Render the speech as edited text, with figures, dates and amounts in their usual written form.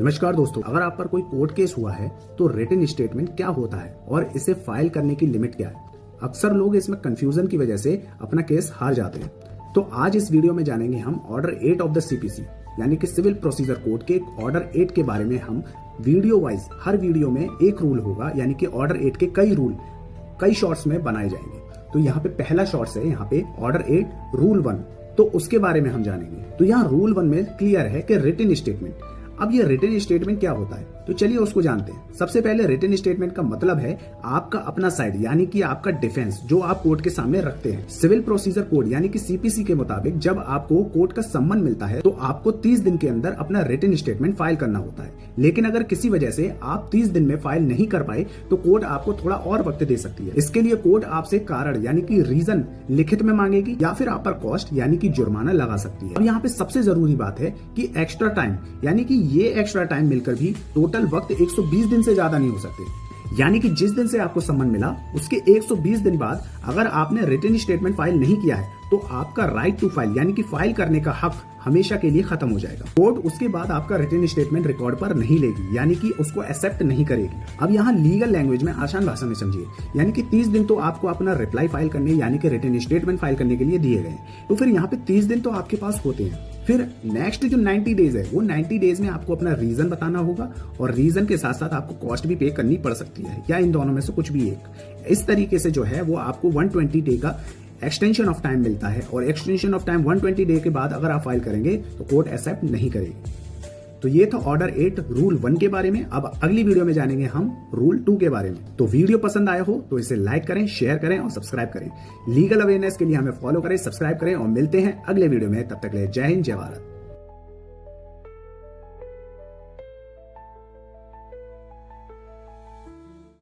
नमस्कार दोस्तों, अगर आप पर कोई कोर्ट केस हुआ है तो रिटन स्टेटमेंट क्या होता है और इसे फाइल करने की लिमिट क्या है। अक्सर लोग इसमें कंफ्यूजन की वजह से अपना केस हार जाते हैं। तो आज इस वीडियो में जानेंगे हम ऑर्डर 8 ऑफ द सीपीसी यानी कि सिविल प्रोसीजर कोड के ऑर्डर 8 के बारे में। हम वीडियो वाइज हर वीडियो में एक रूल होगा, यानी कि ऑर्डर 8 के कई रूल कई शॉर्ट्स में बनाए जाएंगे। तो यहाँ पे पहला शॉर्ट्स है, यहाँ पे ऑर्डर 8 रूल 1, तो उसके बारे में हम जानेंगे। तो यहाँ रूल 1 में क्लियर है कि रिटन स्टेटमेंट। अब ये रिटन स्टेटमेंट क्या होता है, तो चलिए उसको जानते हैं। सबसे पहले रिटन स्टेटमेंट का मतलब है आपका अपना साइड, यानी कि आपका डिफेंस जो आप कोर्ट के सामने रखते हैं। सिविल प्रोसीजर कोड यानी कि सीपीसी के मुताबिक जब आपको कोर्ट का सम्मन मिलता है तो आपको 30 दिन के अंदर अपना रिटन स्टेटमेंट फाइल करना होता है। लेकिन अगर किसी वजह से आप 30 दिन में फाइल नहीं कर पाए तो कोर्ट आपको थोड़ा और वक्त दे सकती है। इसके लिए कोर्ट आपसे कारण यानी कि रीजन लिखित में मांगेगी या फिर आप पर कॉस्ट यानी कि जुर्माना लगा सकती है। अब यहाँ पे सबसे जरूरी बात है कि एक्स्ट्रा टाइम, यानी कि ये एक्स्ट्रा टाइम मिलकर भी टोटल वक्त 120 दिन से ज्यादा नहीं हो सकते। यानी कि जिस दिन से आपको सम्मन मिला उसके 120 दिन बाद अगर आपने रिटन स्टेटमेंट फाइल नहीं किया है तो आपका राइट टू फाइल यानी कि फाइल करने का हक हमेशा के लिए खत्म हो जाएगा। कोर्ट उसके बाद आपका रिटन स्टेटमेंट रिकॉर्ड पर नहीं लेगी, यानी कि उसको एक्सेप्ट नहीं करेगी। अब यहाँ लीगल लैंग्वेज में आसान भाषा में समझिए, यानी कि 30 दिन तो आपको अपना रिप्लाई फाइल करने यानी कि रिटन स्टेटमेंट फाइल करने के लिए दिए गए। तो फिर यहाँ पे 30 दिन तो आपके पास होते हैं। फिर नेक्स्ट जो 90 डेज है वो 90 डेज में आपको अपना रीजन बताना होगा और रीजन के साथ साथ आपको कॉस्ट भी पे करनी पड़ सकती है, या इन दोनों में से कुछ भी एक। इस तरीके से जो है वो आपको 120 डे का एक्सटेंशन ऑफ टाइम मिलता है और एक्सटेंशन ऑफ टाइम 120 डे के बाद अगर आप फाइल करेंगे तो कोर्ट एक्सेप्ट नहीं करेगी। तो ये था ऑर्डर 8 रूल 1 के बारे में। अब अगली वीडियो में जानेंगे हम रूल 2 के बारे में। तो वीडियो पसंद आया हो तो इसे लाइक करें, शेयर करें और सब्सक्राइब करें। लीगल अवेयरनेस के लिए हमें फॉलो करें, सब्सक्राइब करें और मिलते हैं अगले वीडियो में। तब तक के लिए जय हिंद, जय भारत।